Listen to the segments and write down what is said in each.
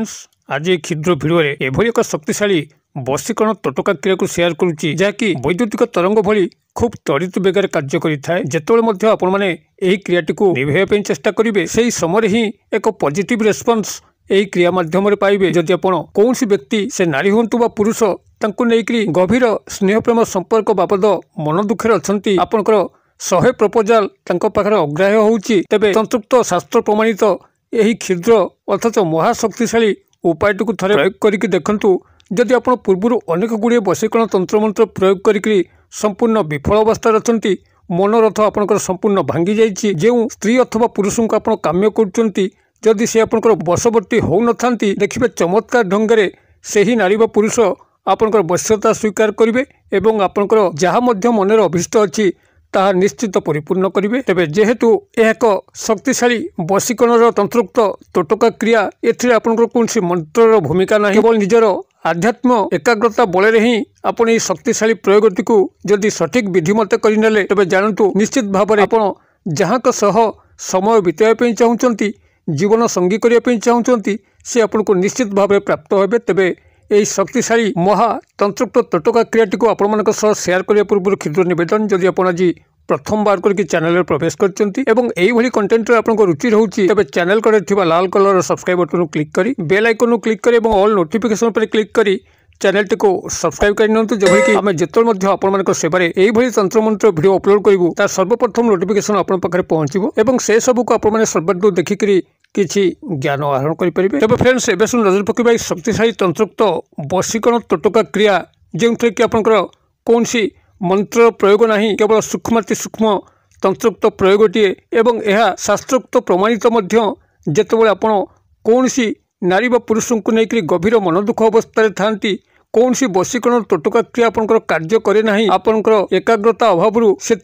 Friends आज ये क्षुद्र भिडियो एभली एक शक्तिशाली बशीकरण तोटका क्रिया को शेयर करुच्ची जहाँकि वैद्युतिक तरंग भली खूब त्वरित बेगर कार्य करें जिते आपने क्रियाटी को निभाई चेष्टा करेंगे से समय ही एक पॉजिटिव रेस्पॉन्स यही क्रिया माध्यम पाइबे। जदि आपण कौन व्यक्ति से नारी हूँ बा पुरुष नहीं गभीर स्नेह प्रेम संपर्क बाबद मन दुखे अच्छा आपंकर 100 प्रपोजाल पाखे अग्राह्य होउची तेबे संतृप्त शास्त्र प्रमाणित यही क्षुद्र अथच महाशक्तिशाली उपायटी को थे प्रयोग करके देखंतु। जदि आपण पूर्व अनेक गुड़े वशीकरण तंत्र मंत्र प्रयोग करी संपूर्ण विफल अवस्था अच्छा मनोरथ आपंकर संपूर्ण भांगी जाइए जो स्त्री अथवा पुरुष को आप काम्य कर जदि से आपंकर वशवर्ती हो न था देखिए चमत्कार ढंग से ही नारी व पुरुष आपंकर वश्यता स्वीकार करेंगे एवं आपंकर जहाँ मन अभिष्ट अच्छी ताहा निश्चित परिपूर्ण करेंगे। तेबे जेहेतु यह एक शक्तिशाली वशीकरण तंत्रोक्त तोटका क्रिया एथिरे आपनकर कोनसी मंत्रर भूमिका नहीं केवल निजर आध्यात्म एकाग्रता बल ही आपण ये शक्तिशाली प्रयोगटी को जदि सठिक विधि मत करने तेबे जानतु निश्चित भाव में आपण जहाँ समय बिताइबा चाहूँगी जीवन संगी करने चाहूँगी से आपन को निश्चित भाव में प्राप्त होबे। तेबे यही शक्तिशाली महातंत्रोक्त तोटका क्रियाटी को आपण शेयर करने पूर्व क्षुद्र निवेदन जदि आप आज प्रथम बार करके चैनल प्रवेश कर कंटेंट आपको रुचि रोचे तेज चैनल कड़े लाल कलर सब्सक्राइब बटन क्लिक करी बेल आइकन क्लिक करी ऑल नोटिफिकेशन पर क्लिक करी चैनल टी को सब्सक्राइब कर जबकि आम जिते आपण सेवारे यही तंत्र मंत्र वीडियो अपलोड करूँ तार सर्वप्रथम नोटिफिकेशन आप पहुँचो से सबको आपने सर्वादू देखिकी किसी ज्ञान आहरण करेंगे। तेज फ्रेंड्स एवं सुन नजर पकड़ा शक्तिशाली तंत्रोक्त वशीकरण तोटका क्रिया जो थे कि आपंकर कौन सी मंत्र प्रयोग नहीं केवल सूक्ष्माति सूक्ष्म तंत्रोक्त प्रयोगटीए एवं यह शास्त्रोक्त प्रमाणित जितेबाला आपण कौन सी नारी व पुरुष को लेकर गभीर मन दुख अवस्था था कौन सी वशीकरण तोटका क्रिया आपंकर कार्य करे नहीं आपंकर एकाग्रता अभाव से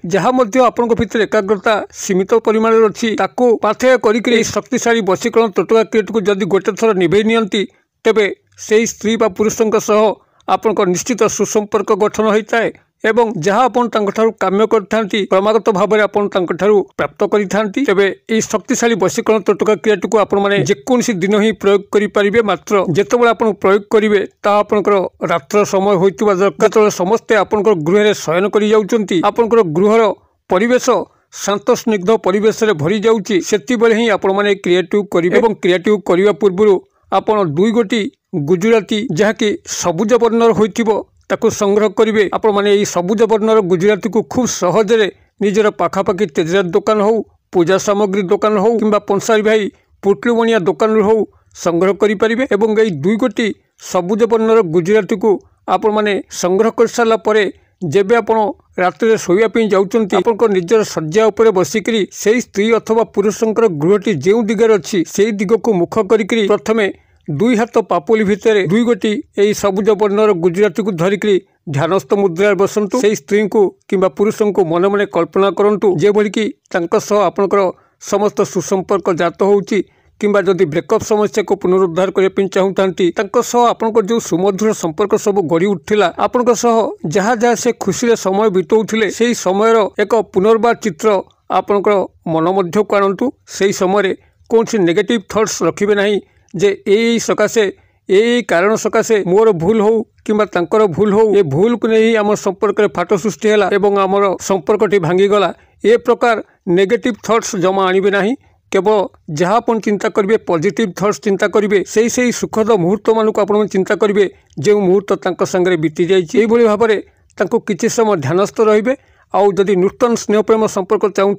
जहाँ भितर एकाग्रता सीमित परिमाण अच्छी पाथेय कर शक्तिशाली वशीकरण तोटका क्रिया को जदि गोटे थर निभे नियंती तेबे से स्त्री बा पुरुषों सह आपंकर निश्चित सुसंपर्क गठन होता है एवं जहाँ आपण काम्य करथांती क्रमागत भाव में आपण प्राप्त करिथांती। तेबे एई शक्तिशाली वशीकरण तोटका क्रियाटी को आपण माने जेकोसी दिन ही प्रयोग करि परिबे मात्र जेतेबेले आपण प्रयोग करिवे ता आपनकर रात्र समय होइतिबा दरकार समस्ते आपनकर गृह रे शयन करि जाउचंती आपनकर गृहर परिवेश शांत स्निग्ध परिवेश रे भरी जाउची सेति बेले ही आपण माने क्रियाटी करिवे एवं क्रियाटी करिवा पूर्व आपण 2 गोटी गुजराती जहाँकि सबुज वर्णर होइतिबो ताको संग्रह करेंगे। आपण माने ये सबुज वर्णर गुजराती को खूब सहजरे निजर पाखापाखि तेजरात दुकान हो पूजा सामग्री दुकान हो कि पंसारी भाई पुटलू बनिया दुकान हो संग्रह करेंगे एवं यही 2 गोटी सबुज वर्णर गुजराती को आपण माने संग्रह कर सारा परे जेबे आपण रात्रि शोया जाउचंती आपन निजर शज्या उपरे बसिकरी से स्त्री अथवा पुरुषंकर गृहटी जो दिगरे अच्छी से दिग को मुख करी प्रथमे 2 हाथ पापुली भितर 2 गोटी यही सबुज वर्णर गुजराती को धरिकी ध्यानस्थ मुद्रा बसंतु से स्त्री को किंबा पुरुषों को मन मन कल्पना करंतु जे भली कि आपनकर समस्त सुसंपर्क जात होउची किंबा जदि ब्रेकअप समस्या को पुनरुद्धार करने चाहूँगी आपंकर जो सुमधुर संपर्क सब गढ़ी उठिला आपंकर जहाँ जहाँ से खुशी समय बिताउथिले से समय एक पुनर्बार चित्र आपंकर मन मध्य को आणतु से समय कौन सी नेगेटिव थॉट्स रखिबे नहीं जे यही सकाशे यही कारण सकाशे मोर भूल हो किंबा तांकर भूल हो ये भूल को नहीं आम संपर्क में फाट सृष्टि है एवं आमर संपर्कटी भांगीगला ए प्रकार नेगेटिव थॉट्स जमा आणबे नहीं केवल जहाँ अपन चिंता करेंगे पॉजिटिव थॉट्स चिंता करेंगे से सुखद मुहूर्त मान को आप चिंता करेंगे जो मुहूर्त सांगे बीती जाइए भाव में किसी समय ध्यानस्थ रे आउ जदि नूतन स्नेह प्रेम संपर्क चाहूँ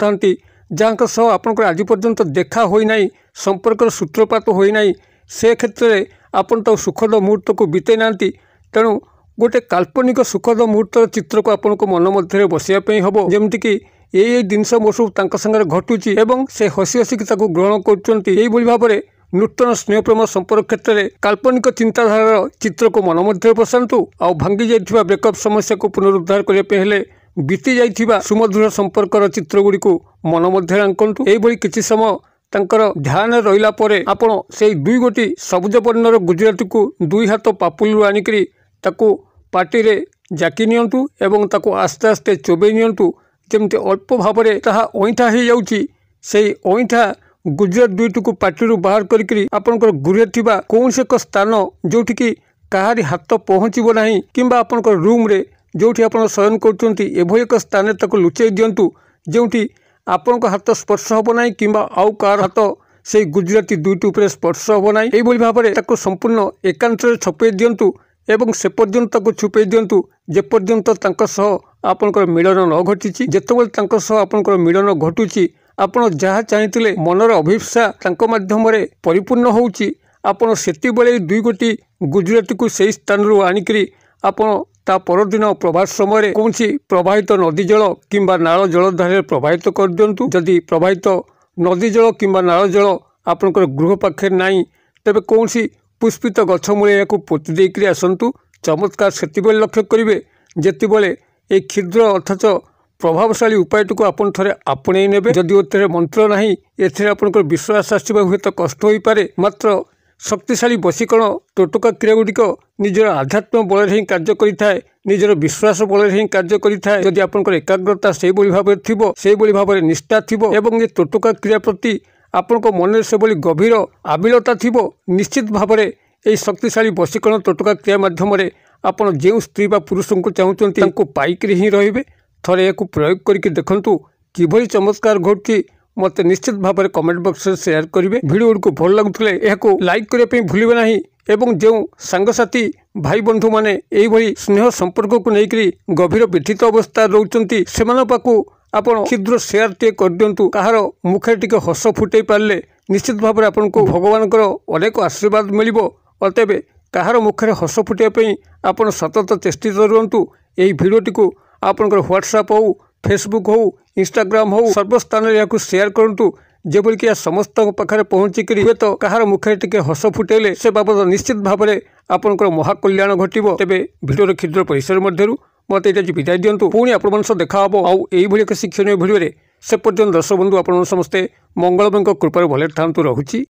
जहाँ आपंकर आज पर्यंत देखा होना संपर्क सूत्रपात होना से क्षेत्र में आपन तो सुखद मुहूर्त को बीते ना तेणु गोटे काल्पनिक सुखद मुहूर्त चित्र को आपन को मन मध्य बसवाई हम जमीक ये जिनस मो सब सागर घटुची एवं से हसी हसिक ग्रहण कर भाव में नूतन स्नेह प्रेम संपर्क क्षेत्र में काल्पनिक चिंताधार चित्र को मन मध्य बसातु आ भांगी जाइथिबा ब्रेकअप समस्या को पुनरुद्धार करने बीती जाइथिबा सुमधुर संपर्कर चित्र गुड़ी को मन मध्य आंकतु यही किसी समय तांकर ध्यान रहिला परे आपण से 2 गोटी सबुज वर्णर गुजराती को 2 हाथ पापुलू आनिकरी ताको पार्टी रे जाकी नियंतु एवं ताको आस्ते आस्ते चोबे नियंतु जेमते अल्प भाव में ताहा ओइठा हो जाउची से ओइठा गुजरात दुईटी को पार्टी बाहर करी आपंकर गृह थिबा कौन एक स्थान जोठी की कहारी हाथ पहुँचब ना कि आपंकर रूम रे जोठी आप शयन कर एक स्थान लुचाई दिंतु जोठी आपण हाथ स्पर्श हम ना कि आउ कार हाथ से गुजराती दुईटी उपर स्पर्श हम ना यही भाव में संपूर्ण एकांत छपे दिंतु एवं से पर्यंत छुपे दिंतु जेपर्यंत आपणकर मिलन न घटी जितेबाला आपणकर मिलन घटुची आपण जहाँ चाहिए मनर अभिप्सा माध्यम परिपूर्ण होउची आपण सेतिबेले दुई गोटी गुजराती को सही स्थान रू आनिकरी आपण ता परदिन प्रभात समय कौन प्रवाहित नदी जल किंबा नाल जल धारे प्रवाहित कर दिंतु जदि प्रवाहित नदी जल किंबा नाल जल आपणकर गृह पाखे नाई तेबे कौन पुष्पित गछ मूले या पोति देकरी आसतु चमत्कार सेतिबेले लक्ष्य करेंगे जितेबाला ये क्षुद्र अथच प्रभावशाली उपायटी को आपन थरे आपणे नेबे जदि ओथे मंत्र नाही एथिरे आपनकर विश्वास आसीबा हुए तो कष्ट होई पारे मात्र शक्तिशाली वशीकरण टोटका क्रिया गुड़िक निजर आध्यात्म बल ही कार्य करिथाए निजर विश्वास बल ही कार्य करिथाए जदि आपनकर एकाग्रता से भाव में थिबो से भाव में निष्ठा थिबो एवं ये टोटका क्रिया प्रति आपनक मन से गभीर आबिलता थिबो निश्चित भाव में यही शक्तिशाली वशीकरण टोटका क्रिया माध्यम आपन जो स्त्री बा पुरुष को चाहूँगी पाइकरी ही रहिबे थरे या प्रयोग करके देखंतु किभली चमत्कार घटुची मत निश्चित भाव में कमेंट बॉक्स में शेयर करेंगे वीडियो को भल लगुले यह लाइक करने भूलिबे नहीं एवं जो सांगसाथी भाई बंधु माने यही स्नेह संपर्क को लेकर गभीर व्यथित अवस्था रोचंती से पाखु आपन क्षुद्र शेयर टे कर दिंतु कहार मुखे टिके हस फुटे पारे निश्चित भाव में आपन को भगवान अनेक आशीर्वाद मिलिबो अतएव कहार मुखे हस फुटाई आपन सतत चेष्टित रुहतु यही भिडटी को आपनकर व्हाट्सएप हो फेसबुक हो इंस्टाग्राम हो सर्वस्थान में शेयर करूँ जेबल कि समस्त पाखे पहुँचिक हुए तो कहार मुखे टिके हस फुटेले से बाबद निश्चित भाव में आपनकर महाकल्याण घटिबो तेबे भिडियोर क्षुद्र परिसर मध्यरु मत ये विदाय दिंतु पुणी आपण देखा हम आउ यही एक शिक्षणीय भिडियो से पर्यंत दर्शक बंधु आपण समस्ते मंगलमय कृपार भले था रहुची।